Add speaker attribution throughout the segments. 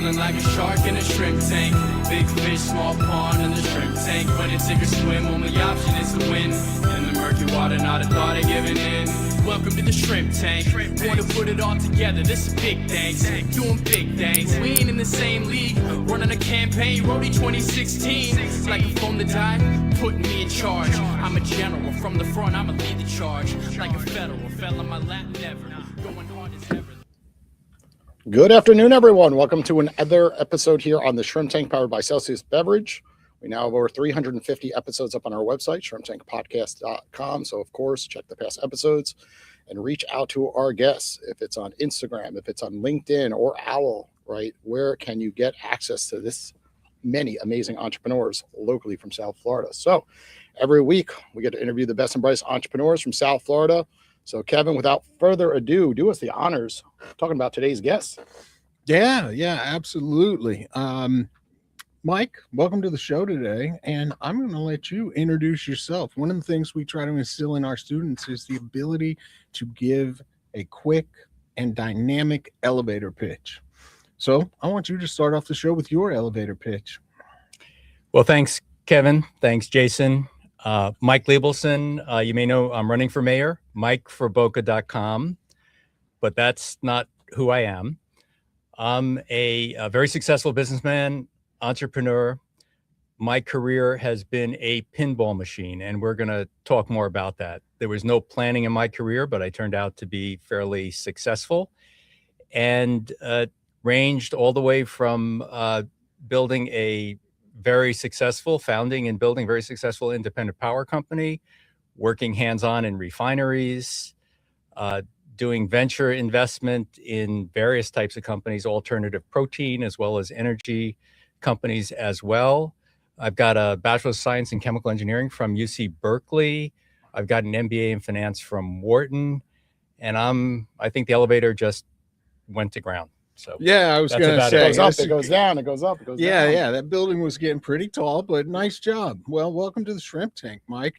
Speaker 1: smiling like a shark in a shrimp tank. Big fish, small pond in the shrimp tank. When it's sink or swim, only option is to win. In the murky water, not a thought of giving in. Welcome to the shrimp tank. Want to put it all together, this is big things. Doing big things, we ain't in the same league. Running a campaign, Roadie 2016. Like a phone that died, putting me in charge. I'm a general, from the front, I'ma lead the charge. Like a federal, fell on my lap, never. Going hard as ever.
Speaker 2: Good afternoon, everyone. Welcome to another episode here on the Shrimp Tank, powered by Celsius Beverage. We now have over 350 episodes up on our website, shrimptankpodcast.com. So, of course, check the past episodes and reach out to our guests. If it's on Instagram, if it's on LinkedIn or Owl, right? Where can you get access to this many amazing entrepreneurs locally from South Florida? So every week we get to interview the best and brightest entrepreneurs from South Florida. So, Kevin, without further ado, do us the honors talking about today's guest.
Speaker 3: Yeah, absolutely. Mike, welcome to the show today, and I'm going to let you introduce yourself. One of the things we try to instill in our students is the ability to give a quick and dynamic elevator pitch. So I want you to start off the show with your elevator pitch.
Speaker 4: Well, thanks, Kevin. Thanks, Jason. Mike Liebelson, you may know I'm running for mayor, Mike for Boca.com, but that's not who I am. I'm a very successful businessman, entrepreneur. My career has been a pinball machine, and we're going to talk more about that. There was no planning in my career, but I turned out to be fairly successful and ranged all the way from building a very successful, founding and building very successful independent power company, working hands-on in refineries, doing venture investment in various types of companies, alternative protein, as well as energy companies as well. I've got a Bachelor of Science in Chemical Engineering from UC Berkeley. I've got an MBA in Finance from Wharton, and I think the elevator just went to ground. So
Speaker 3: yeah, I was going to say,
Speaker 2: it goes up, it goes down, it goes up, it goes down.
Speaker 3: Yeah, that building was getting pretty tall, but nice job. Well, welcome to the Shrimp Tank, Mike.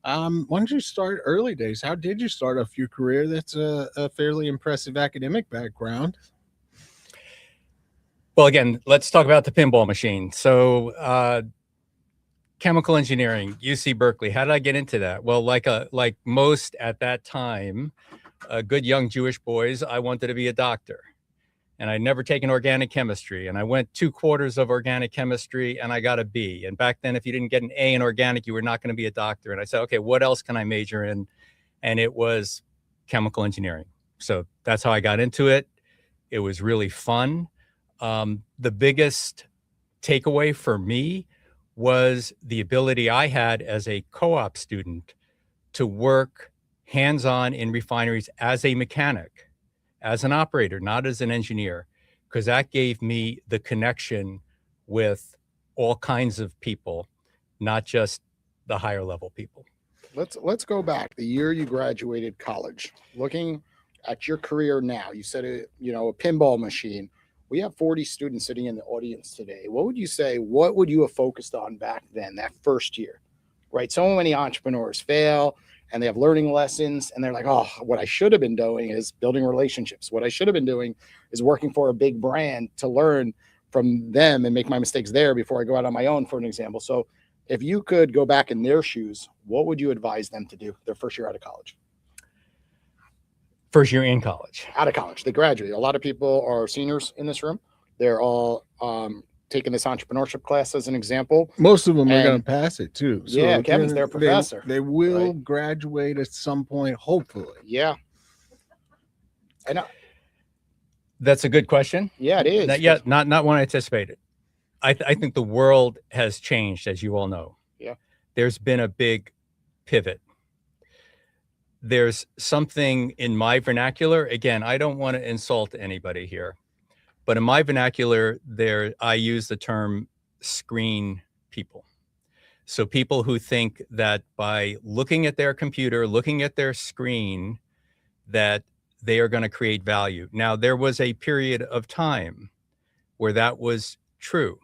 Speaker 3: Why don't you start early days? How did you start off your career? That's a fairly impressive academic background.
Speaker 4: Well, again, let's talk about the pinball machine. So chemical engineering, UC Berkeley. How did I get into that? Well, like most at that time, good young Jewish boys, I wanted to be a doctor. And I'd never taken organic chemistry. And I went 2 quarters of organic chemistry and I got a B. And back then, if you didn't get an A in organic, you were not going to be a doctor. And I said, okay, what else can I major in? And it was chemical engineering. So that's how I got into it. It was really fun. The biggest takeaway for me was the ability I had as a co-op student to work hands-on in refineries as a mechanic, as an operator, not as an engineer, because that gave me the connection with all kinds of people, not just the higher level people.
Speaker 2: Let's go back the year you graduated college. Looking at your career now, you said a pinball machine. We have 40 students sitting in the audience today. What would you say? What would you have focused on back then, that first year? Right? So many entrepreneurs fail. And they have learning lessons, and they're like, oh, what I should have been doing is building relationships. What I should have been doing is working for a big brand to learn from them and make my mistakes there before I go out on my own, for an example. So if you could go back in their shoes, what would you advise them to do their first year out of college?
Speaker 4: First year in college.
Speaker 2: Out of college. They graduate. A lot of people are seniors in this room. They're all taking this entrepreneurship class as an example.
Speaker 3: Most of them are going to pass it too.
Speaker 2: So yeah, Kevin's their professor.
Speaker 3: They will graduate at some point, hopefully.
Speaker 2: Yeah.
Speaker 4: That's a good question.
Speaker 2: Yeah, it is.
Speaker 4: Not one I anticipated. I think the world has changed, as you all know.
Speaker 2: Yeah.
Speaker 4: There's been a big pivot. There's something in my vernacular. Again, I don't want to insult anybody here. But in my vernacular, I use the term screen people. So people who think that by looking at their computer, looking at their screen, that they are going to create value. Now, there was a period of time where that was true.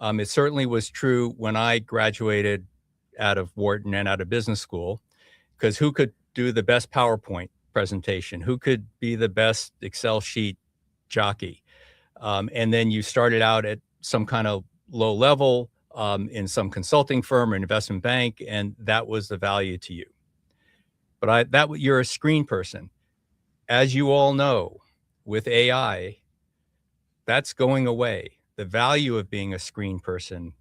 Speaker 4: It certainly was true when I graduated out of Wharton and out of business school, because who could do the best PowerPoint presentation? Who could be the best Excel sheet jockey? And then you started out at some kind of low level in some consulting firm or investment bank, and that was the value to you. But you're a screen person. As you all know, with AI, that's going away. The value of being a screen person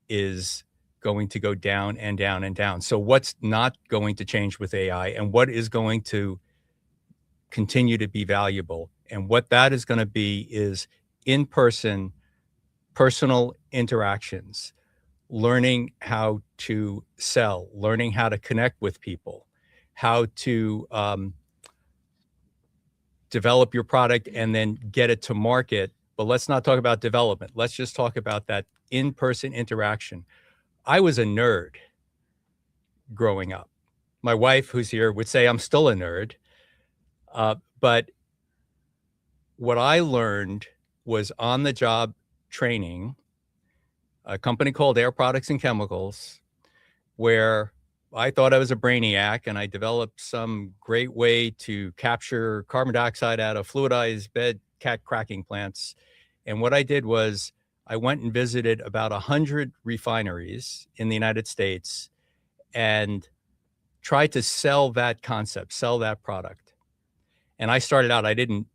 Speaker 4: is going to go down and down and down. So what's not going to change with AI, and what is going to continue to be valuable? And what that is going to be is in-person, personal interactions, learning how to sell, learning how to connect with people, how to develop your product and then get it to market. But let's not talk about development. Let's just talk about that in-person interaction. I was a nerd growing up. My wife, who's here, would say I'm still a nerd. But what I learned was on-the-job training, a company called Air Products and Chemicals, where I thought I was a brainiac, and I developed some great way to capture carbon dioxide out of fluidized bed cat cracking plants. And what I did was I went and visited about 100 refineries in the United States and tried to sell that concept, sell that product. And I started out, I didn't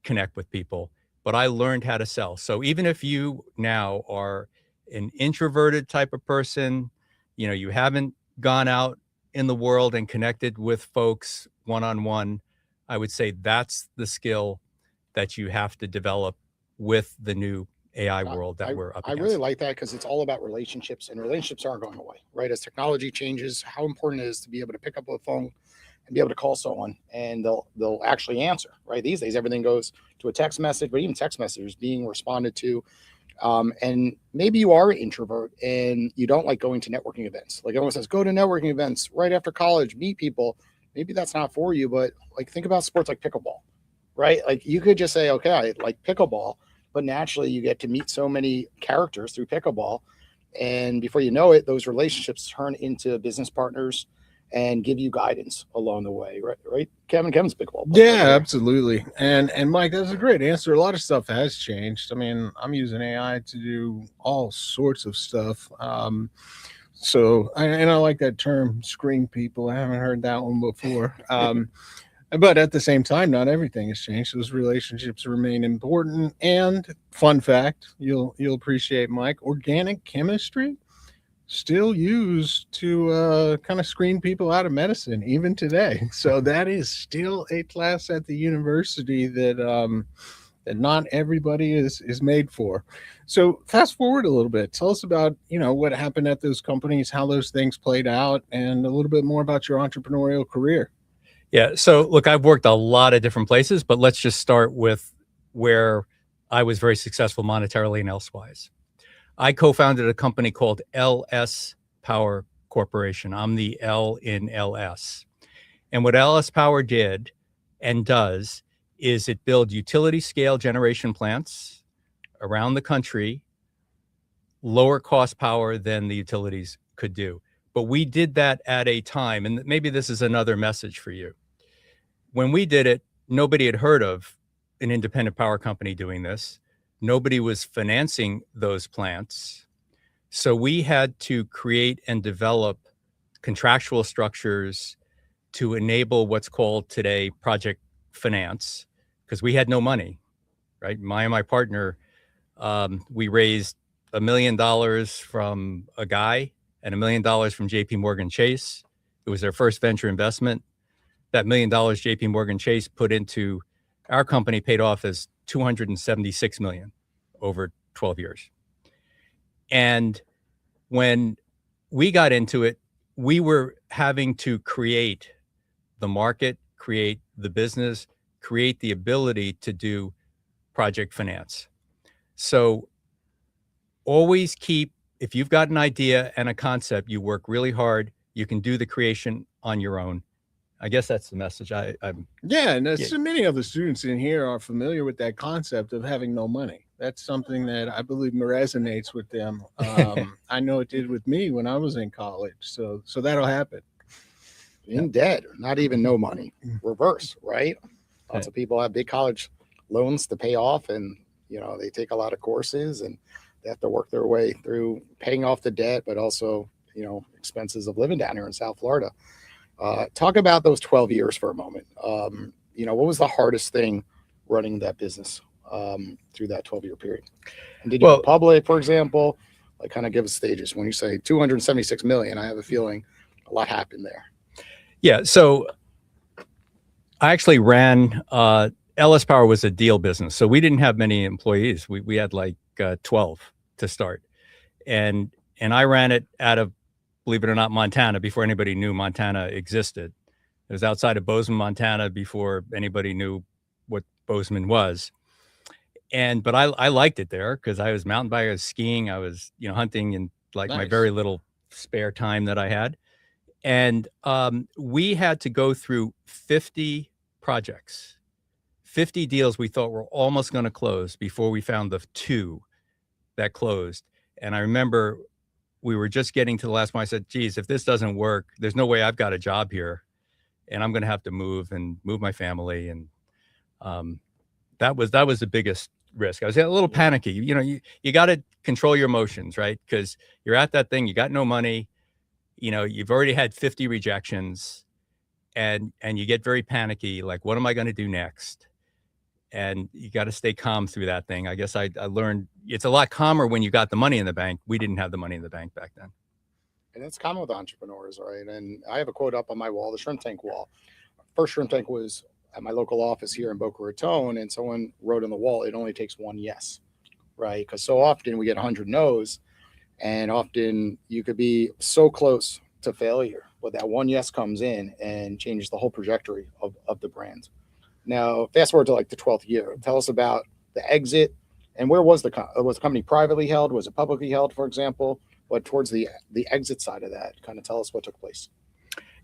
Speaker 4: connect with people, but I learned how to sell. So even if you now are an introverted type of person, you haven't gone out in the world and connected with folks one-on-one, I would say that's the skill that you have to develop with the new AI world that we're up against.
Speaker 2: I really like that because it's all about relationships, and relationships aren't going away, right? As technology changes, how important it is to be able to pick up the phone and be able to call someone and they'll actually answer, right? These days, everything goes to a text message, but even text messages being responded to. And maybe you are an introvert and you don't like going to networking events. Like everyone says, go to networking events right after college, meet people. Maybe that's not for you, but like think about sports like pickleball, right? Like you could just say, okay, I like pickleball, but naturally you get to meet so many characters through pickleball. And before you know it, those relationships turn into business partners and give you guidance along the way, right? Kevin's pickleball.
Speaker 3: Yeah, right, absolutely. And Mike, that's a great answer. A lot of stuff has changed. I mean, I'm using AI to do all sorts of stuff. So I like that term, screen people. I haven't heard that one before. But at the same time, not everything has changed. Those relationships remain important. And fun fact, you'll appreciate, Mike, organic chemistry still used to kind of screen people out of medicine even today. So that is still a class at the university that that not everybody is made for. So fast forward a little bit. Tell us about, what happened at those companies, how those things played out, and a little bit more about your entrepreneurial career.
Speaker 4: Yeah. So look, I've worked a lot of different places, but let's just start with where I was very successful monetarily and elsewise. I co-founded a company called LS Power Corporation. I'm the L in LS. And what LS Power did and does is it built utility scale generation plants around the country, lower cost power than the utilities could do. But we did that at a time, and maybe this is another message for you. When we did it, nobody had heard of an independent power company doing this. Nobody was financing those plants. So we had to create and develop contractual structures to enable what's called today project finance, because we had no money, right? My partner, we raised $1 million from a guy and $1 million from JP Morgan Chase. It was their first venture investment. That $1 million JP Morgan Chase put into our company paid off as $276 million over 12 years. And when we got into it, we were having to create the market, create the business, create the ability to do project finance. So always keep, if you've got an idea and a concept, you work really hard, you can do the creation on your own. I guess that's the message.
Speaker 3: Yeah, and so many of the students in here are familiar with that concept of having no money. That's something that I believe resonates with them. I know it did with me when I was in college. So that'll happen.
Speaker 2: In debt, not even no money. Reverse, right? Lots of people have big college loans to pay off, and You know, they take a lot of courses and they have to work their way through paying off the debt, but also, you know, expenses of living down here in South Florida. Talk about those 12 years for a moment. You know, what was the hardest thing running that business through that 12-year period? And did you go public, for example? Like, kind of give us stages. When you say 276 million, I have a feeling a lot happened there.
Speaker 4: Yeah. So I actually ran, LS Power was a deal business. So we didn't have many employees. We had like 12 to start. And I ran it out of, believe it or not, Montana before anybody knew Montana existed. It was outside of Bozeman, Montana before anybody knew what Bozeman was. But I liked it there because I was mountain biking, I was skiing, I was, you know, hunting in like my very little spare time that I had. And we had to go through 50 projects, 50 deals we thought were almost going to close before we found the 2 that closed. And I remember we were just getting to the last one. I said, geez, if this doesn't work, there's no way I've got a job here and I'm going to have to move my family. And that was the biggest risk. I was a little panicky. You know, you got to control your emotions, right? Because you're at that thing, you got no money, you know, you've already had 50 rejections and you get very panicky. Like, what am I going to do next? And you got to stay calm through that thing. I guess I learned it's a lot calmer when you got the money in the bank. We didn't have the money in the bank back then.
Speaker 2: And it's common with entrepreneurs, right? And I have a quote up on my wall, the shrimp tank wall. First shrimp tank was at my local office here in Boca Raton, and someone wrote on the wall, it only takes one yes, right? Because so often we get 100 no's, and often you could be so close to failure, but that one yes comes in and changes the whole trajectory of the brand. Now, fast forward to like the 12th year. Tell us about the exit, and where was the company privately held? Was it publicly held, for example? But towards the exit side of that, kind of tell us what took place.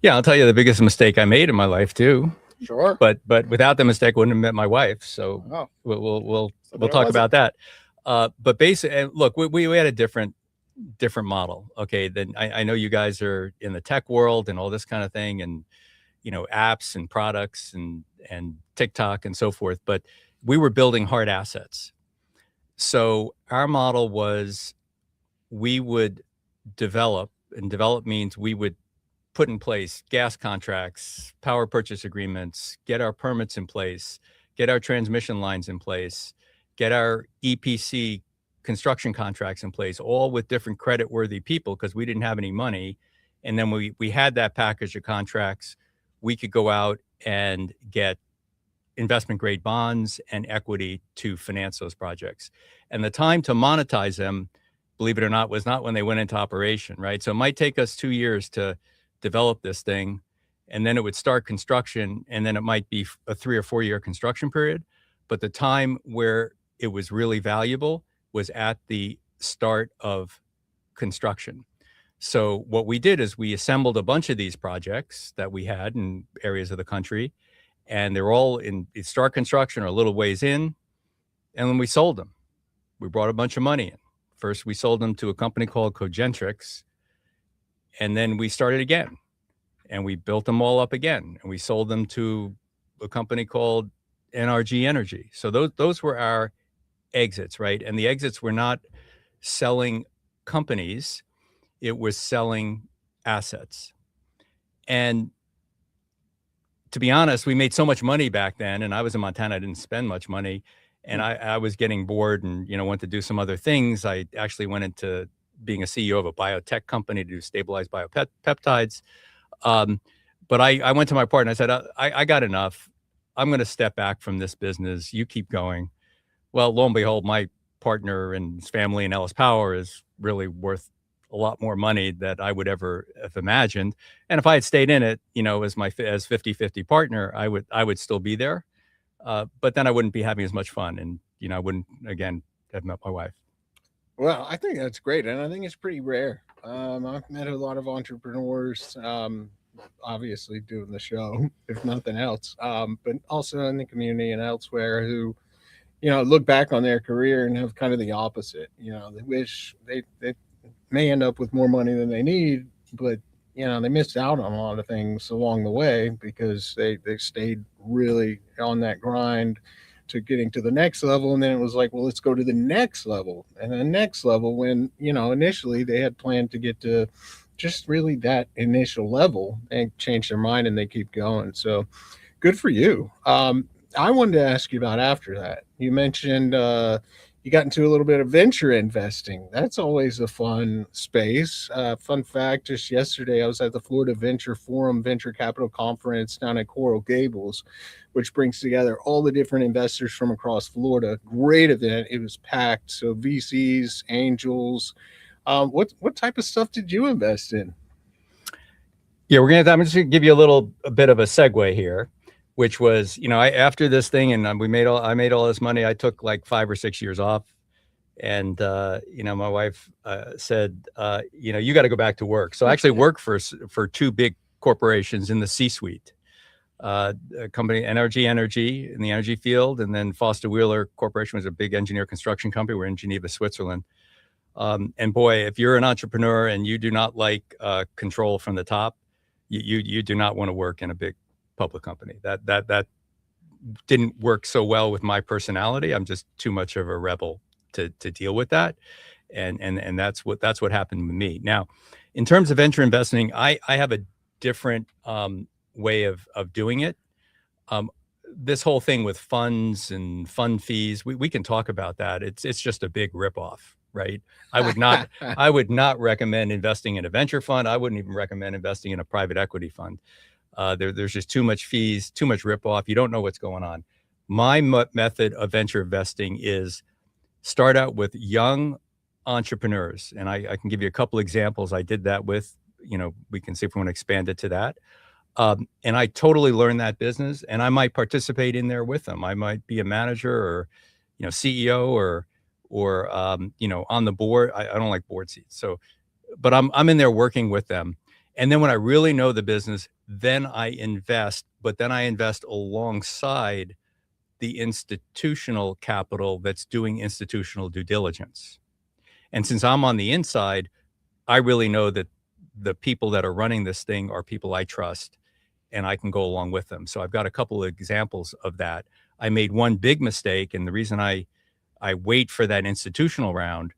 Speaker 4: Yeah, I'll tell you the biggest mistake I made in my life too.
Speaker 2: Sure.
Speaker 4: But without the mistake, I wouldn't have met my wife. So we'll talk about that. But basically, look, we had a different model. Okay, then I know you guys are in the tech world and all this kind of thing, and you know, apps and products and TikTok and so forth. But we were building hard assets. So our model was we would develop, and develop means we would put in place gas contracts, power purchase agreements, get our permits in place, get our transmission lines in place, get our EPC construction contracts in place, all with different credit-worthy people because we didn't have any money. And then we had that package of contracts. We could go out and get investment grade bonds and equity to finance those projects. And the time to monetize them, believe it or not, was not when they went into operation, right? So it might take us 2 years to develop this thing, and then it would start construction, and then it might be a 3 or 4 year construction period. But the time where it was really valuable was at the start of construction. So what we did is we assembled a bunch of these projects that we had in areas of the country, and they're all in start construction or a little ways in, and then we sold them. We brought a bunch of money in. First, we sold them to a company called Cogentrix, and then we started again, and we built them all up again, and we sold them to a company called NRG Energy. So those were our exits, right? And the exits were not selling companies, it was selling assets. And to be honest, we made so much money back then, and I was in Montana, I didn't spend much money, and I was getting bored and, you know, went to do some other things. I actually went into being a CEO of a biotech company to do stabilized biopeptides. But I went to my partner and I said, I got enough. I'm going to step back from this business. You keep going. Well, lo and behold, my partner and his family in LS Power is really worth a lot more money that I would ever have imagined. And if I had stayed in it, you know, as 50-50 partner, I would still be there. But then I wouldn't be having as much fun. And, you know, I wouldn't, again, have met my wife.
Speaker 3: Well, I think that's great. And I think it's pretty rare. I've met a lot of entrepreneurs, obviously doing the show, if nothing else, but also in the community and elsewhere who, you know, look back on their career and have kind of the opposite. You know, they wish they may end up with more money than they need, but, you know, they missed out on a lot of things along the way because they stayed really on that grind, to getting to the next level. And then it was like, well, let's go to the next level and the next level, when, you know, initially they had planned to get to just really that initial level and change their mind, and they keep going. So good for you. I wanted to ask you about after that. You mentioned you got into a little bit of venture investing. That's always a fun space. Fun fact, just yesterday I was at the Florida Venture Forum Venture Capital Conference down at Coral Gables, which brings together all the different investors from across Florida. Great event. It was packed. So VCs, angels. What type of stuff did you invest in?
Speaker 4: Yeah, I'm just gonna give you a bit of a segue here, which was, you know, after this thing, and I made all this money. I took like 5 or 6 years off, and you know, my wife said, you know, you got to go back to work. So I actually worked for 2 big corporations in the C-suite, a company, Energy in the energy field, and then Foster Wheeler Corporation was a big engineer construction company. We're in Geneva, Switzerland. And boy, if you're an entrepreneur and you do not like control from the top, you do not want to work in a big public company. That didn't work so well with my personality. I'm just too much of a rebel to deal with that, and that's what happened with me. Now, in terms of venture investing, I have a different way of doing it. This whole thing with funds and fund fees, we can talk about that. It's just a big ripoff, right? I would not recommend investing in a venture fund. I wouldn't even recommend investing in a private equity fund. There's just too much fees, too much ripoff. You don't know what's going on. My method of venture investing is start out with young entrepreneurs. And I can give you a couple examples. I did that with, you know, we can see if we want to expand it to that. And I totally learned that business, and I might participate in there with them. I might be a manager or, you know, CEO or you know, on the board. I don't like board seats. So, but I'm in there working with them. And then when I really know the business, then I invest, but then I invest alongside the institutional capital that's doing institutional due diligence. And since I'm on the inside, I really know that the people that are running this thing are people I trust, and I can go along with them. So I've got a couple of examples of that. I made one big mistake, and the reason I wait for that institutional round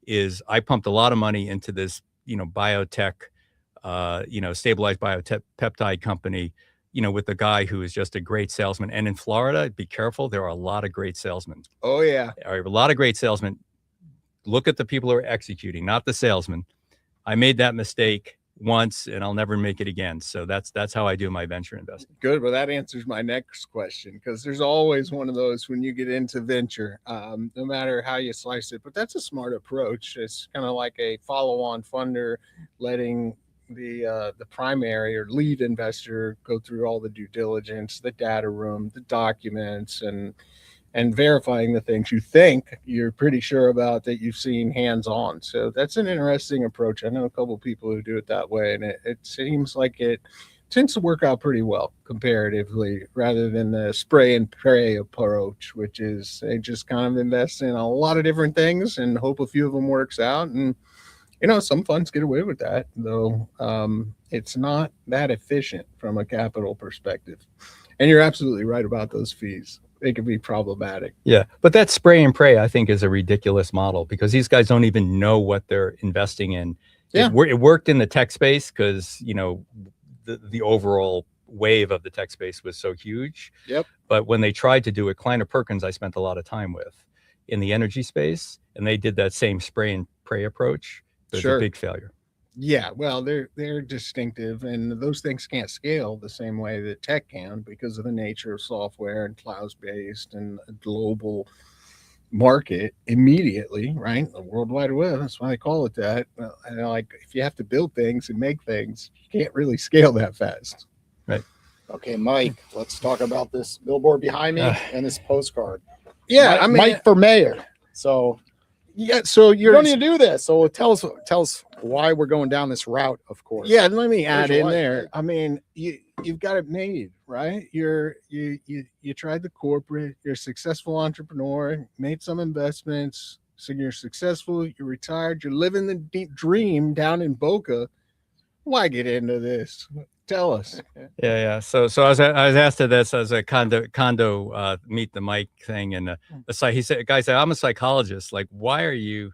Speaker 4: is I pumped a lot of money into this, you know, biotech, you know, stabilized biopeptide company, you know, with a guy who is just a great salesman. And in Florida, be careful, there are a lot of great salesmen.
Speaker 3: Oh yeah.
Speaker 4: There are a lot of great salesmen. Look at the people who are executing, not the salesman. I made that mistake once, and I'll never make it again. So that's how I do my venture investing.
Speaker 3: Good. Well, that answers my next question, because there's always one of those when you get into venture, no matter how you slice it. But that's a smart approach. It's kind of like a follow-on funder, letting the primary or lead investor go through all the due diligence, the data room, the documents, and verifying the things you think you're pretty sure about that you've seen hands-on. So that's an interesting approach. I know a couple of people who do it that way, and it seems like it tends to work out pretty well comparatively, rather than the spray and pray approach, which is they just kind of invest in a lot of different things and hope a few of them works out. And, you know, some funds get away with that, though. It's not that efficient from a capital perspective. And you're absolutely right about those fees. They can be problematic.
Speaker 4: Yeah, but that spray and pray, I think, is a ridiculous model, because these guys don't even know what they're investing in.
Speaker 3: Yeah.
Speaker 4: It worked in the tech space because, you know, the overall wave of the tech space was so huge.
Speaker 3: Yep.
Speaker 4: But when they tried to do it, Kleiner Perkins, I spent a lot of time with in the energy space, and they did that same spray and pray approach. But
Speaker 3: Sure.
Speaker 4: It's a big failure.
Speaker 3: Yeah, well, they're distinctive, and those things can't scale the same way that tech can, because of the nature of software and cloud-based and a global market immediately, right? The World Wide Web, that's why they call it that. And like, if you have to build things and make things, you can't really scale that fast.
Speaker 4: Right.
Speaker 2: Okay, Mike, let's talk about this billboard behind me and this postcard.
Speaker 3: Yeah,
Speaker 2: Mike,
Speaker 3: I mean,
Speaker 2: Mike for mayor. So
Speaker 3: yeah, so
Speaker 2: you don't need to do this. So tell us why we're going down this route, of course.
Speaker 3: Yeah, let me add
Speaker 2: Here's
Speaker 3: in
Speaker 2: your
Speaker 3: there.
Speaker 2: life.
Speaker 3: I mean, you've got it made, right? You tried the corporate, you're a successful entrepreneur, made some investments, so you're successful, you're retired, you're living the deep dream down in Boca. Why get into this? Tell us.
Speaker 4: Yeah. So I was asked to this as a condo meet the mic thing, and he said, guy said, I'm a psychologist. Like, why are you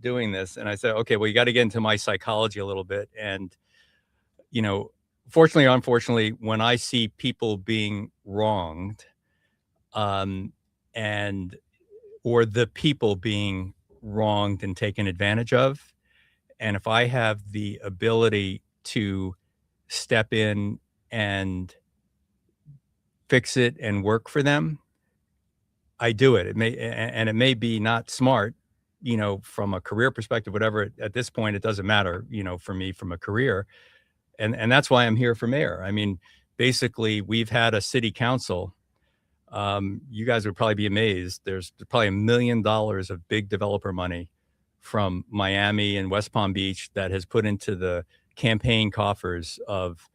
Speaker 4: doing this? And I said, okay, well, you got to get into my psychology a little bit. And fortunately or unfortunately, when I see people being wronged, and or the people being wronged and taken advantage of, and if I have the ability to step in and fix it and work for them, I do it. It may be not smart, from a career perspective, whatever. At this point, it doesn't matter, for me from a career. And that's why I'm here for mayor. I mean, basically, we've had a city council. You guys would probably be amazed. There's probably $1 million of big developer money from Miami and West Palm Beach that has put into the campaign coffers of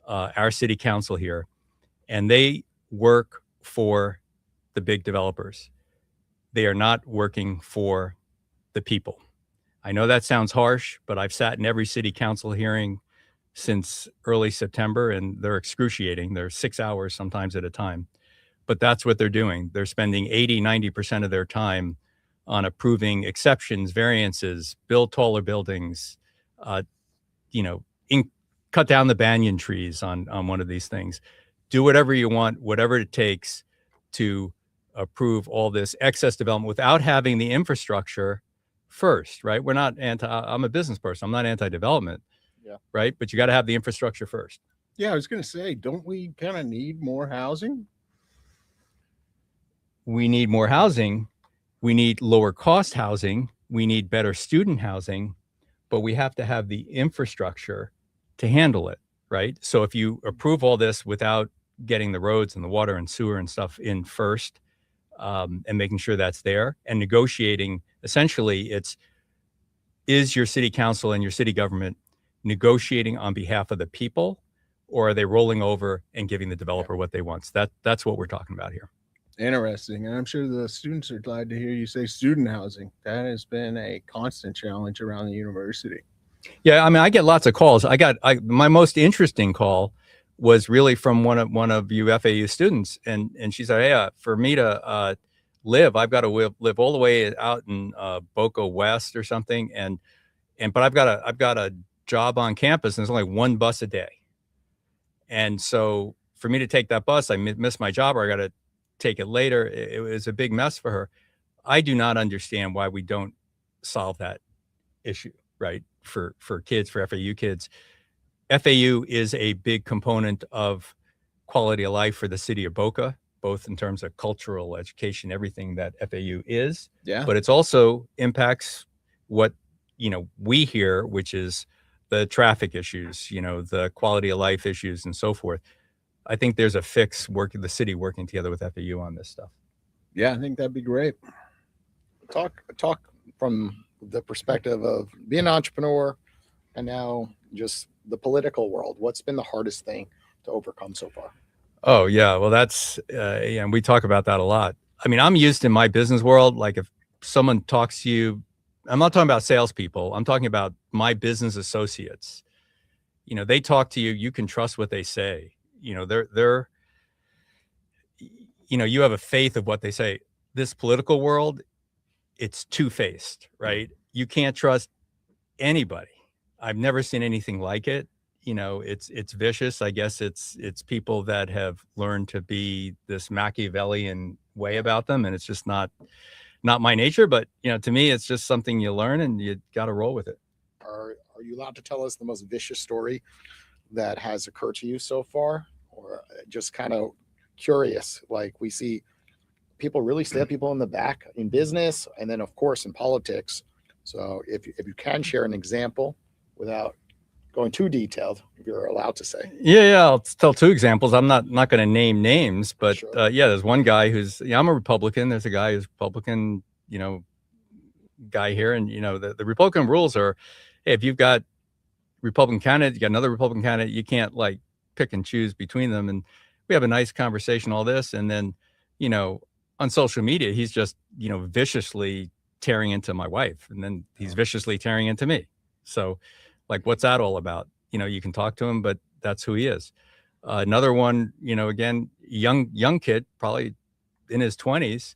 Speaker 4: our city council here. And they work for the big developers. They are not working for the people. I know that sounds harsh, but I've sat in every city council hearing since early September, and they're excruciating. They're 6 hours sometimes at a time. But that's what they're doing. They're spending 80-90% of their time on approving exceptions, variances, build taller buildings, cut down the banyan trees on one of these things. Do whatever you want, whatever it takes to approve all this excess development without having the infrastructure first, right? We're not I'm a business person. I'm not anti-development, right? But you got to have the infrastructure first.
Speaker 3: Yeah, I was going to say, don't we kind of need more housing?
Speaker 4: We need more housing. We need lower cost housing. We need better student housing, but we have to have the infrastructure to handle it, right? So if you approve all this without getting the roads and the water and sewer and stuff in first, and making sure that's there, and negotiating, essentially is your city council and your city government negotiating on behalf of the people, or are they rolling over and giving the developer what they want? So that's what we're talking about here.
Speaker 3: Interesting. And I'm sure the students are glad to hear you say student housing. That has been a constant challenge around the university.
Speaker 4: Yeah, I mean, I get lots of calls. My most interesting call was really from one of you FAU students, and she said, "Hey, for me to live, I've got to live all the way out in Boca West or something, but I've got a job on campus, and there's only one bus a day, and so for me to take that bus, I miss my job, or I got to take it later. It was a big mess for her. I do not understand why we don't solve that issue, right? For kids, for FAU kids. FAU is a big component of quality of life for the city of Boca, both in terms of cultural education, everything that FAU is.
Speaker 3: Yeah.
Speaker 4: But it's also impacts what, we hear, which is the traffic issues, the quality of life issues and so forth. I think there's a fix the city working together with FAU on this stuff.
Speaker 3: Yeah, I think that'd be great.
Speaker 2: Talk from the perspective of being an entrepreneur and now just the political world. What's been the hardest thing to overcome so far?
Speaker 4: Oh yeah, well that's and we talk about that a lot. I mean, I'm used in my business world, like if someone talks to you, I'm not talking about salespeople. I'm talking about my business associates. They talk to you. You can trust what they say. They're you have a faith of what they say. This political world, it's two-faced, right? You can't trust anybody. I've never seen anything like it. It's vicious. I guess it's people that have learned to be this Machiavellian way about them, and it's just not my nature. But to me, it's just something you learn, and you got to roll with it.
Speaker 2: Are you allowed to tell us the most vicious story that has occurred to you so far, or just kind of curious? Like, we see people really stab people in the back in business, and then of course in politics. So if you can share an example without going too detailed, if you're allowed to say.
Speaker 4: Yeah, I'll tell two examples. I'm not going to name names, but
Speaker 2: Sure.
Speaker 4: There's one guy who's, I'm a Republican. There's a guy who's Republican, guy here, and the Republican rules are, hey, if you've got Republican candidate, you got another Republican candidate, you can't like pick and choose between them. And we have a nice conversation, all this, and then on social media, he's just viciously tearing into my wife, and then he's viciously tearing into me. So like, what's that all about? You can talk to him, but that's who he is. Another one, you know, again, young kid, probably in his 20s.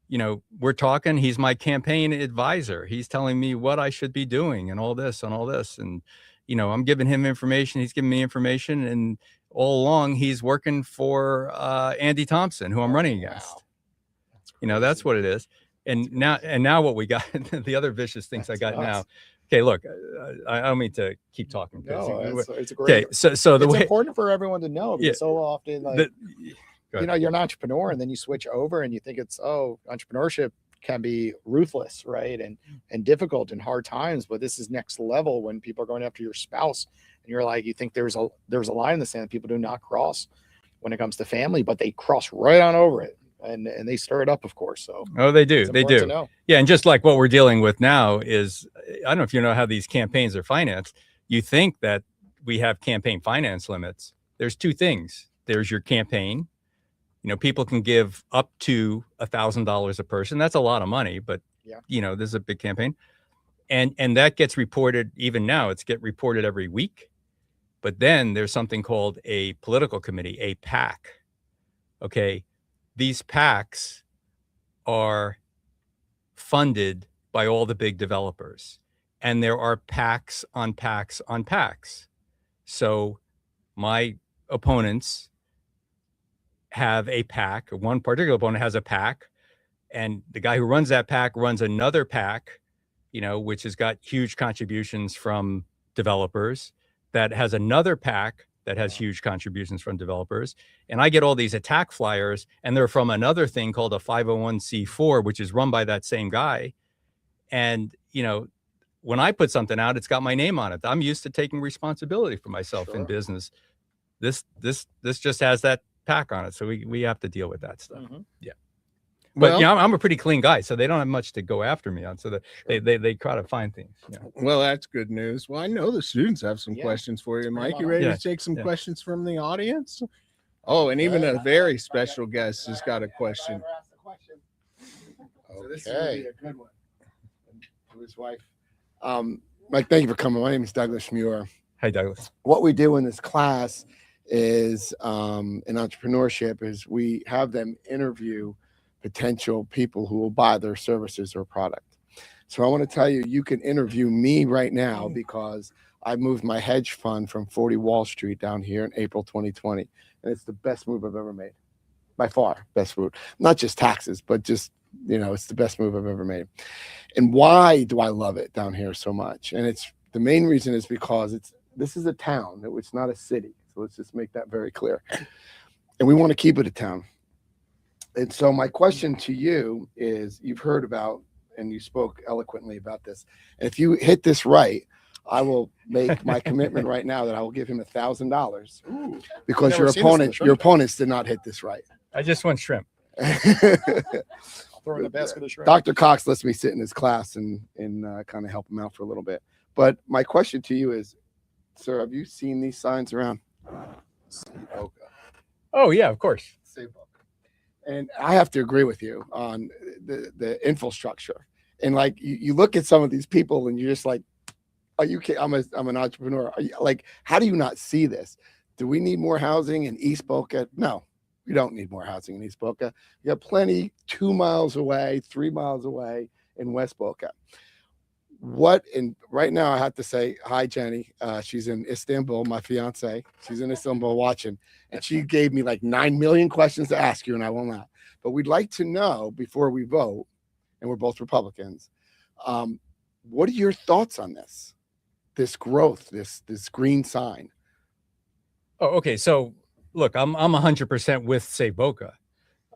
Speaker 4: You know, we're talking, he's my campaign advisor. He's telling me what I should be doing and all this and all this. And, you know, I'm giving him information. He's giving me information. And all along, he's working for Andy Thompson, who I'm running against.
Speaker 2: Wow.
Speaker 4: You know, that's what it is. And now what we got, the other vicious things
Speaker 2: That's
Speaker 4: I got
Speaker 2: nuts.
Speaker 4: now. Okay, look, I don't mean to keep talking.
Speaker 2: No, it's a great.
Speaker 4: Okay, so the
Speaker 2: It's
Speaker 4: way,
Speaker 2: important for everyone to know, because so often, like,
Speaker 4: go
Speaker 2: you
Speaker 4: ahead.
Speaker 2: know, you're an entrepreneur and then you switch over and you think it's, oh, entrepreneurship can be ruthless, right? And difficult in hard times, but this is next level when people are going after your spouse and you're like, you think there's a line in the sand people do not cross when it comes to family, but they cross right on over it. And they stir it up, of course. So
Speaker 4: Oh, they do.
Speaker 2: it's
Speaker 4: They
Speaker 2: important
Speaker 4: do.
Speaker 2: to know.
Speaker 4: Yeah. And just like what we're dealing with now is, I don't know if you know how these campaigns are financed. You think that we have campaign finance limits. There's two things. There's your campaign. You know, people can give up to $1,000 a person. That's a lot of money, but
Speaker 2: Yeah.
Speaker 4: you know, this is a big campaign. And that gets reported, even now, it's get reported every week. But then there's something called a political committee, a PAC. Okay. These PACs are funded by all the big developers, and there are PACs on PACs on PACs. So my opponents have a PAC. One particular opponent has a PAC, and the guy who runs that PAC runs another PAC, you know, which has got huge contributions from developers, that has another PAC that has huge contributions from developers. And I get all these attack flyers, and they're from another thing called a 501c4, which is run by that same guy. And, you know, when I put something out, it's got my name on it. I'm used to taking responsibility for myself in
Speaker 2: Sure.
Speaker 4: business. This just has that PAC on it. So we have to deal with that stuff.
Speaker 2: Mhm.
Speaker 4: Yeah. But
Speaker 3: Well,
Speaker 4: you know, I'm a pretty clean guy, so they don't have much to go after me on. So that
Speaker 2: Sure.
Speaker 4: they try to find things. Yeah.
Speaker 3: well, that's good news. Well, I know the students have some
Speaker 2: Yeah.
Speaker 3: questions for you,
Speaker 2: Let's bring
Speaker 3: Mike.
Speaker 2: them
Speaker 3: You
Speaker 2: on
Speaker 3: ready
Speaker 4: up.
Speaker 3: to take some
Speaker 4: Yeah.
Speaker 3: questions from the audience? Oh, and even a very special guest has got a question.
Speaker 5: So this is gonna
Speaker 2: Okay.
Speaker 5: be a good one. To his wife. Mike, thank you for coming. My name is Douglas Muir.
Speaker 4: Hi, Douglas.
Speaker 5: What we do in this class is in entrepreneurship is we have them interview potential people who will buy their services or product. So I want to tell you, you can interview me right now because I moved my hedge fund from 40 Wall Street down here in April 2020. And it's the best move I've ever made. By far, best move. Not just taxes, but just, you know, it's the best move I've ever made. And why do I love it down here so much? And it's the main reason is because this is a town. It's not a city. So let's just make that very clear. And we want to keep it a town. And so my question to you is, you've heard about, and you spoke eloquently about this. And if you hit this right, I will make my commitment right now that I will give him $1,000 because
Speaker 2: Never
Speaker 5: your
Speaker 2: seen this in the
Speaker 5: opponents
Speaker 2: shrimp
Speaker 5: did not hit this right.
Speaker 4: I just want shrimp.
Speaker 2: I'll throw in the basket of shrimp.
Speaker 5: Dr. Cox lets me sit in his class and kind of help him out for a little bit. But my question to you is, sir, have you seen these signs around?
Speaker 2: Boca.
Speaker 4: Oh yeah, of course.
Speaker 5: Say Boca. And I have to agree with you on the infrastructure. And like you look at some of these people and you're just like, are you kidding? I'm an entrepreneur. Like, how do you not see this? Do we need more housing in East Boca? No, we don't need more housing in East Boca. You got plenty 2 miles away, 3 miles away in West Boca. Right now I have to say hi, Jenny. She's in Istanbul, my fiance. She's in Istanbul watching, and she gave me like 9 million questions to ask you, and I won't laugh. But we'd like to know before we vote, and we're both Republicans, what are your thoughts on this growth, this green sign?
Speaker 4: Oh, okay. So look, I'm 100% with Save Boca.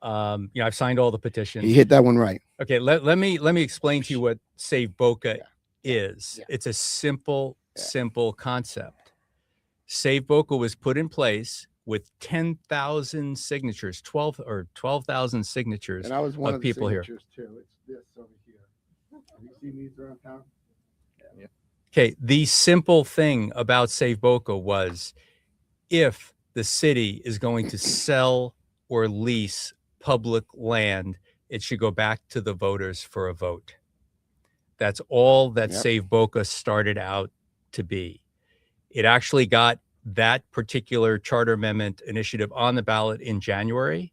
Speaker 4: You know, I've signed all the petitions.
Speaker 5: You hit that one right.
Speaker 4: Okay, let me explain to you what Save Boca is.
Speaker 5: Yeah.
Speaker 4: It's a simple concept. Save Boca was put in place with 10,000 signatures, 12,000 signatures.
Speaker 5: And I was one
Speaker 4: of
Speaker 5: of the
Speaker 4: people here.
Speaker 5: signatures too. It's this over here. Have you seen these around town?
Speaker 4: Okay, the simple thing about Save Boca was, if the city is going to sell or lease public land, it should go back to the voters for a vote. That's all that
Speaker 5: Yep.
Speaker 4: Save Boca started out to be. It actually got that particular charter amendment initiative on the ballot in January.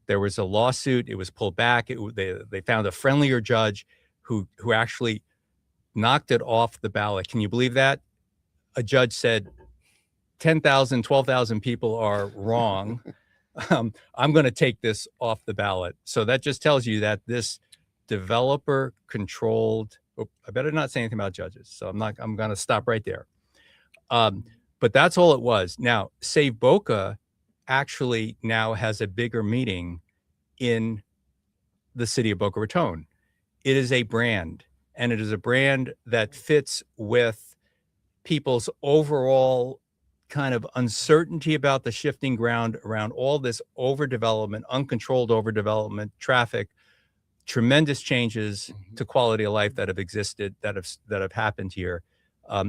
Speaker 4: There was a lawsuit. It was pulled back. They found a friendlier judge who actually knocked it off the ballot. Can you believe that? A judge said 10,000, 12,000 people are wrong. I'm going to take this off the ballot. So that just tells you that this developer controlled, I better not say anything about judges. So I'm going to stop right there. But that's all it was. Now, Save Boca actually now has a bigger meeting in the city of Boca Raton. It is a brand, and it is a brand that fits with people's overall kind of uncertainty about the shifting ground around all this overdevelopment, uncontrolled overdevelopment, traffic, tremendous changes to quality of life that have existed, that have happened here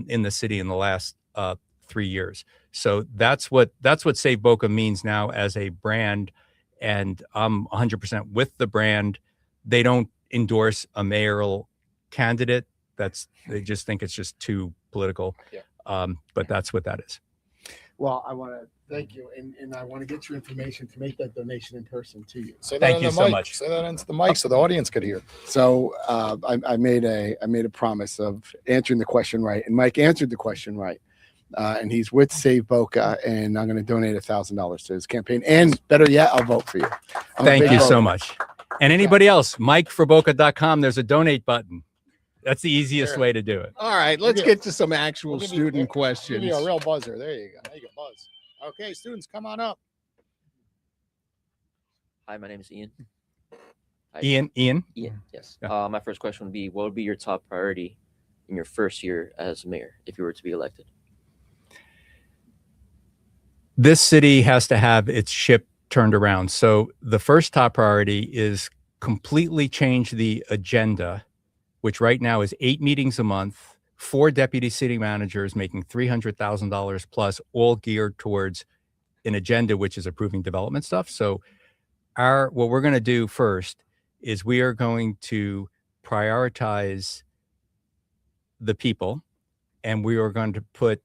Speaker 4: in the city in the last 3 years. So that's what Save Boca means now as a brand, and I'm 100% with the brand. They don't endorse a mayoral candidate. They just think it's just too political.
Speaker 2: Yeah.
Speaker 4: But that's what that is.
Speaker 5: Well, I want to thank you, and I want to get your information to make that donation in person to you.
Speaker 2: Say that
Speaker 4: Thank
Speaker 2: on
Speaker 4: you
Speaker 2: the
Speaker 4: so
Speaker 2: mic.
Speaker 4: much.
Speaker 2: Say that into the mic so the audience could hear.
Speaker 5: So I made a promise of answering the question right, and Mike answered the question right. And he's with Save Boca, and I'm going to donate $1,000 to his campaign. And better yet, I'll vote for you.
Speaker 4: Thank you so much. And anybody else, MikeForBoca.com, there's a donate button. That's the easiest way to do it.
Speaker 3: All right, let's get to some actual student
Speaker 2: Give
Speaker 3: questions.
Speaker 2: you a real buzzer. There you go. There you go, buzz. Okay, students, come on up.
Speaker 6: Hi, my name is Ian. Hi.
Speaker 4: Ian?
Speaker 6: Ian, yes.
Speaker 4: Yeah.
Speaker 6: My first question would be, what would be your top priority in your first year as mayor if you were to be elected?
Speaker 4: This city has to have its ship turned around. So the first top priority is completely change the agenda, which right now is 8 meetings a month, 4 deputy city managers making $300,000 plus, all geared towards an agenda, which is approving development stuff. So what we're going to do first is we are going to prioritize the people, and we are going to put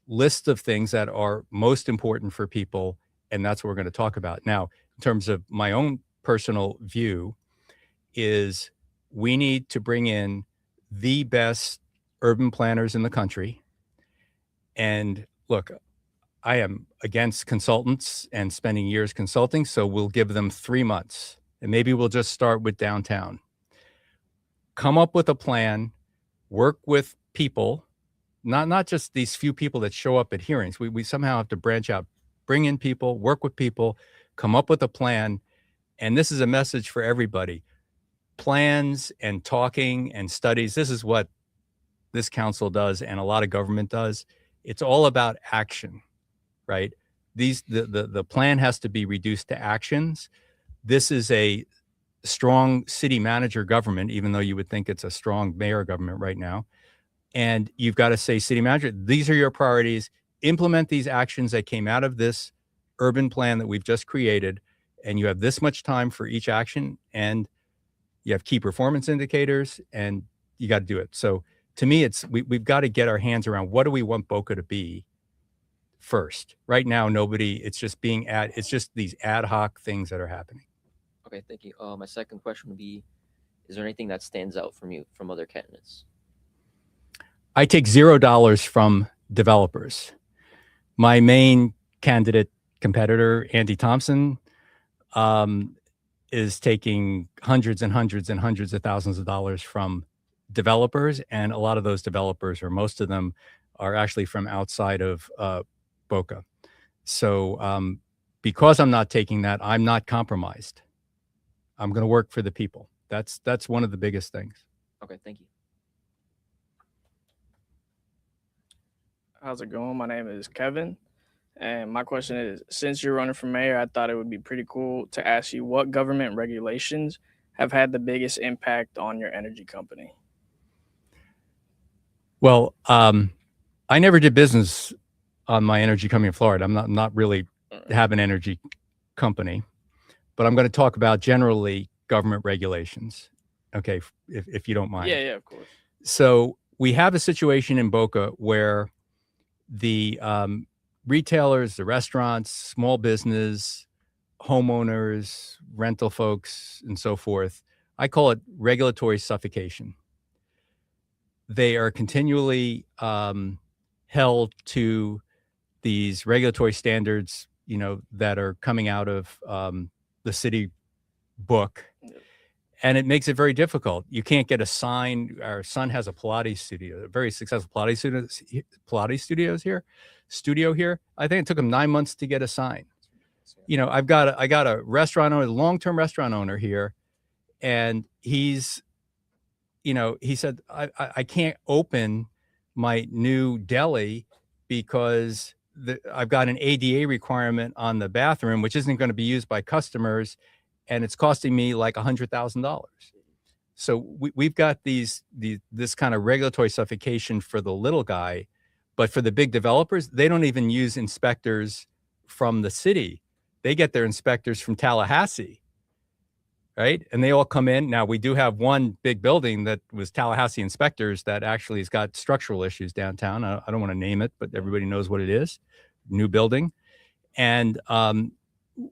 Speaker 4: lists of things that are most important for people, and that's what we're going to talk about. Now, in terms of my own personal view, is we need to bring in the best urban planners in the country. And look, I am against consultants and spending years consulting, so we'll give them 3 months, and maybe we'll just start with downtown. Come up with a plan, work with people, not just these few people that show up at hearings. We somehow have to branch out, bring in people, work with people, come up with a plan. And this is a message for everybody. Plans and talking and studies, this is what this council does and a lot of government does. It's all about action, right? The plan has to be reduced to actions. This is a strong city manager government, even though you would think it's a strong mayor government right now. And you've got to say, city manager, these are your priorities. Implement these actions that came out of this urban plan that we've just created. And you have this much time for each action. And you have key performance indicators, and you got to do it. So to me, we've got to get our hands around what do we want Boca to be first. Right now, it's just these ad hoc things that are happening.
Speaker 6: Okay, thank you. My second question would be, is there anything that stands out from you from other candidates?
Speaker 4: I take $0 from developers. My main candidate competitor, Andy Thompson, is taking hundreds and hundreds and hundreds of thousands of dollars from developers. And a lot of those developers, or most of them, are actually from outside of Boca. So because I'm not taking that, I'm not compromised. I'm going to work for the people. That's one of the biggest things.
Speaker 6: Okay, thank you.
Speaker 7: How's it going? My name is Kevin, and my question is, since you're running for mayor, I thought it would be pretty cool to ask you what government regulations have had the biggest impact on your energy company?
Speaker 4: Well, I never did business on my energy company in Florida. I'm not really have an energy company, but I'm going to talk about generally government regulations. Okay, if you don't mind.
Speaker 7: Yeah, of course.
Speaker 4: So we have a situation in Boca where the retailers, the restaurants, small business, homeowners, rental folks, and so forth, I call it regulatory suffocation. They are continually held to these regulatory standards, that are coming out of the city book. And it makes it very difficult. You can't get a sign. Our son has a Pilates studio, a very successful Pilates studio here. I think it took him 9 months to get a sign. I got a restaurant owner, long-term restaurant owner here, and he's, he said, I can't open my new deli because I've got an ADA requirement on the bathroom, which isn't going to be used by customers, and it's costing me like $100,000. So we've got this kind of regulatory suffocation for the little guy, but for the big developers, they don't even use inspectors from the city. They get their inspectors from Tallahassee, right? And they all come in. Now, we do have one big building that was Tallahassee inspectors that actually has got structural issues downtown. I don't want to name it, but everybody knows what it is. New building. And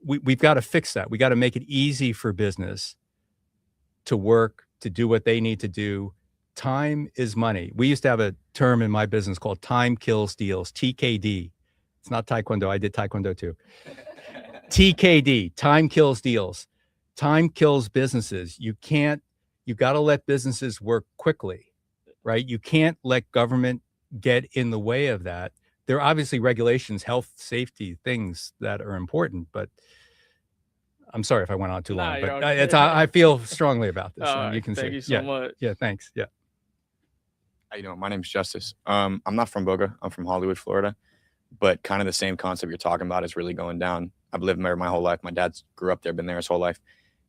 Speaker 4: we've got to fix that. We got to make it easy for business to work, to do what they need to do. Time is money. We used to have a term in my business called time kills deals, TKD. It's not Taekwondo. I did Taekwondo too. TKD, time kills deals. Time kills businesses. You got to let businesses work quickly, right? You can't let government get in the way of that. There are obviously regulations, health, safety, things that are important, but I'm sorry if I went on too long, but I feel strongly about this.
Speaker 7: You can thank you so much.
Speaker 4: Yeah, thanks. Yeah.
Speaker 8: How you doing? My name's Justice. I'm not from Boca. I'm from Hollywood, Florida, but kind of the same concept you're talking about is really going down. I've lived there my whole life. My dad grew up there, been there his whole life.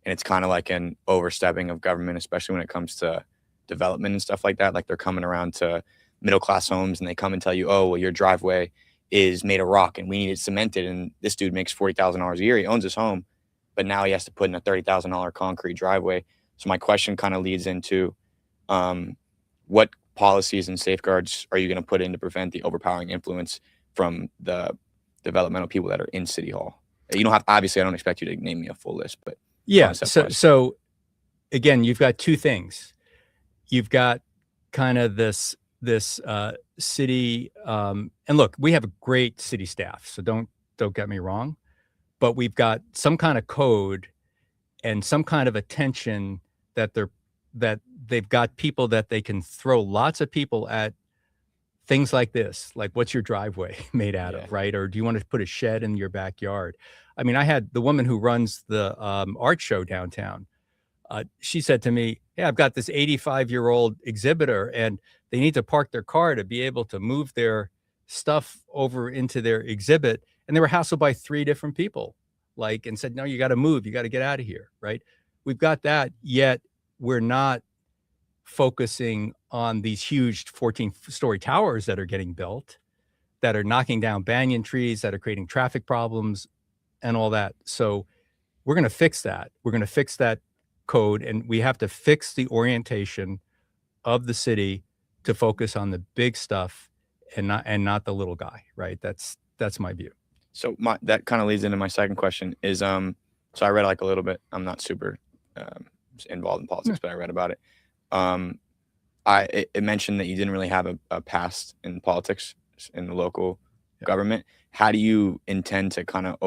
Speaker 8: And it's kind of like an overstepping of government, especially when it comes to development and stuff like that. Like they're coming around to middle-class homes and they come and tell you, oh, well, your driveway is made of rock and we need it cemented. And this dude makes $40,000 a year. He owns his home, but now he has to put in a $30,000 concrete driveway. So my question kind of leads into what policies and safeguards are you going to put in to prevent the overpowering influence from the developmental people that are in City Hall? You don't have, obviously, I don't expect you to name me a full list, but
Speaker 4: yeah. So again, you've got two things. You've got kind of this city, and look, we have a great city staff, so don't get me wrong, but we've got some kind of code and some kind of attention that they've got people that they can throw lots of people at things like this, like what's your driveway made out of, right? Or do you want to put a shed in your backyard? I mean, I had the woman who runs the art show downtown. She said to me, yeah, I've got this 85-year-old exhibitor and they need to park their car to be able to move their stuff over into their exhibit. And they were hassled by 3 different people, and said, no, you got to move. You got to get out of here, right? We've got that, yet we're not focusing on these huge 14-story towers that are getting built, that are knocking down banyan trees, that are creating traffic problems and all that. So we're going to fix that. We're going to fix that code, and we have to fix the orientation of the city to focus on the big stuff and not the little guy, right? That's my view.
Speaker 8: So that kind of leads into my second question is, so I read like a little bit, I'm not super involved in politics, but I read about it. It mentioned that you didn't really have a past in politics in the local government. How do you intend to kind of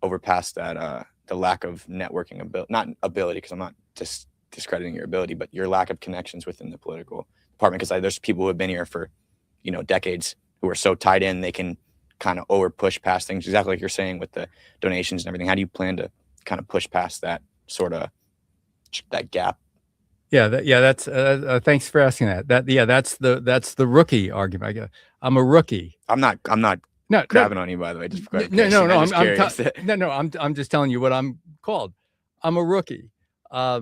Speaker 8: overpass that, the lack of networking ability, not ability, because I'm not just discrediting your ability, but your lack of connections within the political department? Because there's people who have been here for, decades who are so tied in, they can kind of over push past things, exactly like you're saying with the donations and everything. How do you plan to kind of push past that sort of that gap?
Speaker 4: That's thanks for asking that. That's the rookie argument. I'm a rookie.
Speaker 8: I'm not grabbing on you, by the way. Just
Speaker 4: I'm just telling you what I'm called. I'm a rookie. I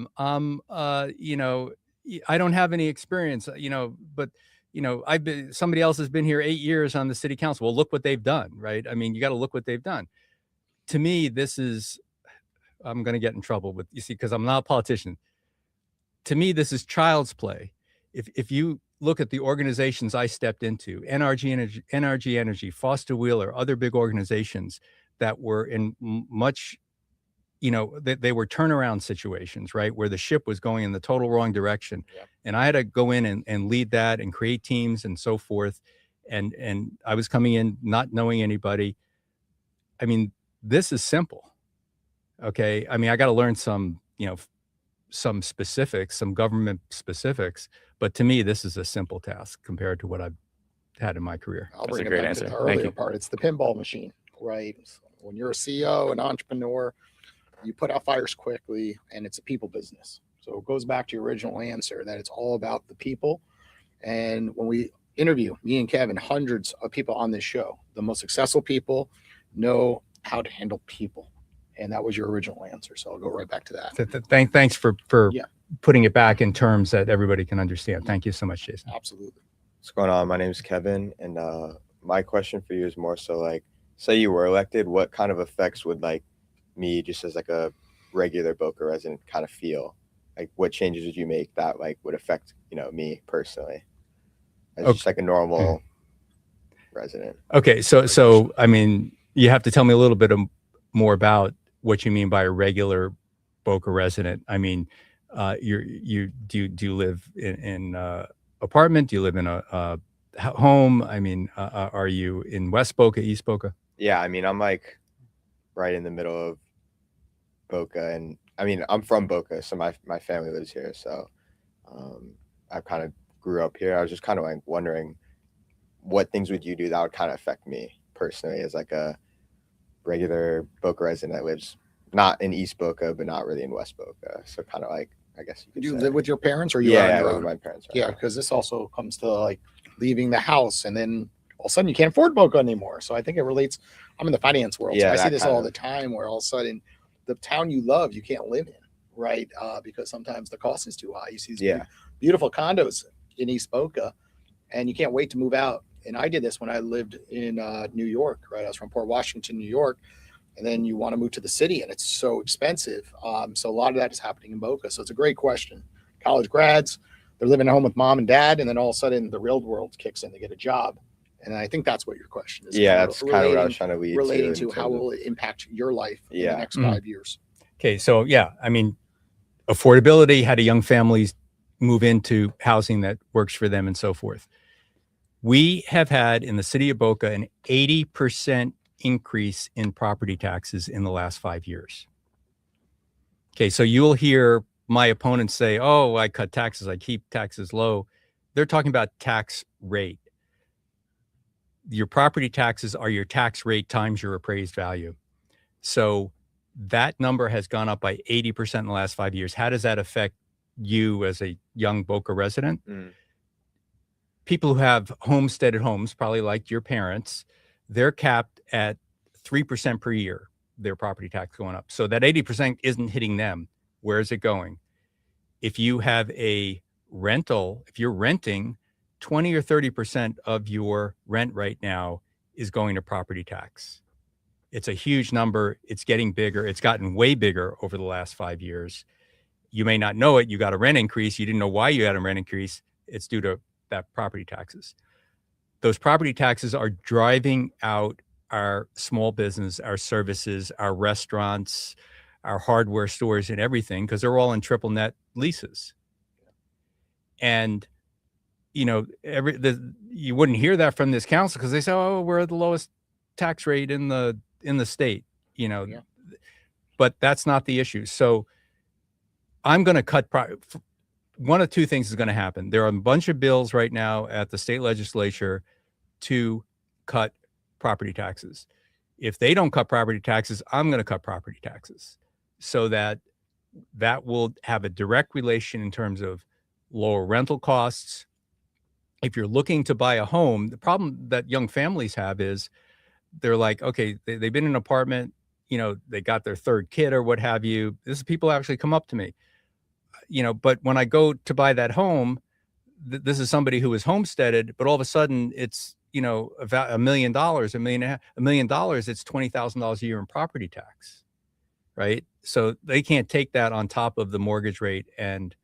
Speaker 4: don't have any experience, but somebody else has been here 8 years on the city council. Well, look what they've done, right? I mean, you got to look what they've done. To me, I'm going to get in trouble with, because I'm not a politician. To me, this is child's play. If you look at the organizations I stepped into, NRG Energy, Foster Wheeler, other big organizations that were in much, they were turnaround situations, right? Where the ship was going in the total wrong direction.
Speaker 2: Yeah.
Speaker 4: And I had to go in and lead that and create teams and so forth. And I was coming in not knowing anybody. I mean, this is simple. Okay. I mean, I got to learn some specifics, some government specifics, but to me, this is a simple task compared to what I've had in my career.
Speaker 2: I'll
Speaker 8: That's
Speaker 2: bring
Speaker 8: a
Speaker 2: it
Speaker 8: great
Speaker 2: back
Speaker 8: answer.
Speaker 2: to the
Speaker 8: Thank
Speaker 2: earlier
Speaker 8: you.
Speaker 2: part. It's the pinball machine, right? So when you're a CEO, an entrepreneur, you put out fires quickly, and it's a people business. So it goes back to your original answer that it's all about the people. And when we interview, me and Kevin, hundreds of people on this show, the most successful people know how to handle people. And that was your original answer. So I'll go right back to that.
Speaker 4: Thanks for
Speaker 2: Yeah.
Speaker 4: putting it back in terms that everybody can understand. Thank you so much, Jason.
Speaker 2: Absolutely.
Speaker 9: What's going on? My name is Kevin, and my question for you is more so like, say you were elected, what kind of effects would like me, just as like a regular Boca resident, kind of feel? Like, what changes would you make that like would affect me personally, as just like a normal resident? Okay,
Speaker 4: so I mean, you have to tell me a little bit more about what you mean by a regular Boca resident. I mean, do you live in apartment? Do you live in a home? I mean, are you in West Boca, East Boca?
Speaker 9: Yeah, I mean, I'm like right in the middle of Boca, and I mean, I'm from Boca, so my family lives here. So I kind of grew up here. I was just kind of like wondering, what things would you do that would kind of affect me personally as like a regular Boca resident that lives not in East Boca, but not really in West Boca. So kind of like, I guess you could
Speaker 2: Do you
Speaker 9: say.
Speaker 2: live with your parents, or you
Speaker 9: Yeah,
Speaker 2: are on
Speaker 9: I
Speaker 2: your
Speaker 9: live
Speaker 2: own?
Speaker 9: with my parents. Right
Speaker 2: Yeah,
Speaker 9: now.
Speaker 2: because this also comes to like leaving the house, and then all of a sudden you can't afford Boca anymore. So I think it relates. I'm in the finance world, so
Speaker 9: Yeah,
Speaker 2: I see
Speaker 9: that
Speaker 2: this
Speaker 9: kind
Speaker 2: all
Speaker 9: of-
Speaker 2: the time, where all of a sudden the town you love you can't live in, right? Because sometimes the cost is too high. You see these
Speaker 9: Yeah.
Speaker 2: beautiful condos in East Boca, and you can't wait to move out. And I did this when I lived in New York, right? I was from Port Washington, New York. And then you want to move to the city, and it's so expensive. So a lot of that is happening in Boca. So it's a great question. College grads, they're living at home with mom and dad, and then all of a sudden the real world kicks in. They get a job, and I think that's what your question is.
Speaker 9: Yeah, that's kind of what I was trying to lead
Speaker 2: relating
Speaker 9: to.
Speaker 2: to how will it impact your life in
Speaker 9: Yeah.
Speaker 2: the next 5 years.
Speaker 4: Okay, so yeah, I mean, affordability, how do young families move into housing that works for them and so forth. We have had in the city of Boca an 80% increase in property taxes in the last 5 years. Okay, so you'll hear my opponents say, oh, I cut taxes, I keep taxes low. They're talking about tax rate. Your property taxes are your tax rate times your appraised value. So that number has gone up by 80% in the last 5 years. How does that affect you as a young Boca resident? People who have homesteaded homes, probably like your parents, they're capped at 3% per year, their property tax going up. So that 80% isn't hitting them. Where is it going? If you have a rental, if you're renting, 20 or 30% of your rent right now is going to property tax. It's a huge number. It's getting bigger. It's gotten way bigger over the last 5 years. You may not know it. You got a rent increase. You didn't know why you had a rent increase. It's due to that property taxes. Those property taxes are driving out our small business, our services, our restaurants, our hardware stores, and everything, because they're all in triple net leases. And you know, you wouldn't hear that from this council because they say, "Oh, we're the lowest tax rate in the state." You know,
Speaker 2: Yeah.
Speaker 4: But that's not the issue. So I'm going to cut. One of two things is going to happen. There are a bunch of bills right now at the state legislature to cut property taxes. If they don't cut property taxes, I'm going to cut property taxes, so that will have a direct relation in terms of lower rental costs. If you're looking to buy a home, the problem that young families have is they're like, okay, they've been in an apartment, you know, they got their third kid or what have you. This is people actually come up to me, you know, but when I go to buy that home, this is somebody who is homesteaded, but all of a sudden it's, you know, about $1 million, $1.5 million, it's $20,000 a year in property tax, right? So they can't take that on top of the mortgage rate and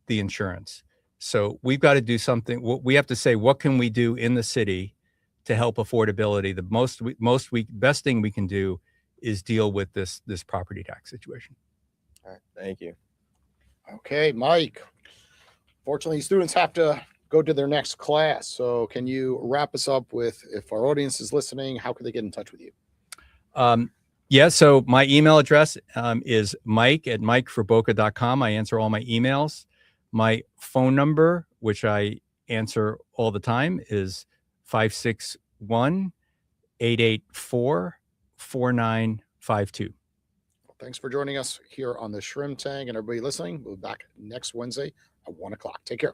Speaker 4: the insurance. So we've got to do something. We have to say, what can we do in the city to help affordability? The best thing we can do is deal with this property tax situation.
Speaker 9: All right, thank you.
Speaker 2: Okay, Mike. Fortunately, students have to go to their next class. So can you wrap us up with, if our audience is listening, how can they get in touch with you?
Speaker 4: Yeah, so my email address is mike@mikeforboca.com. I answer all my emails. My phone number, which I answer all the time, is 561-884-4952.
Speaker 2: Thanks for joining us here on the Shrimp Tank, and everybody listening. We'll be back next Wednesday at 1 o'clock. Take care.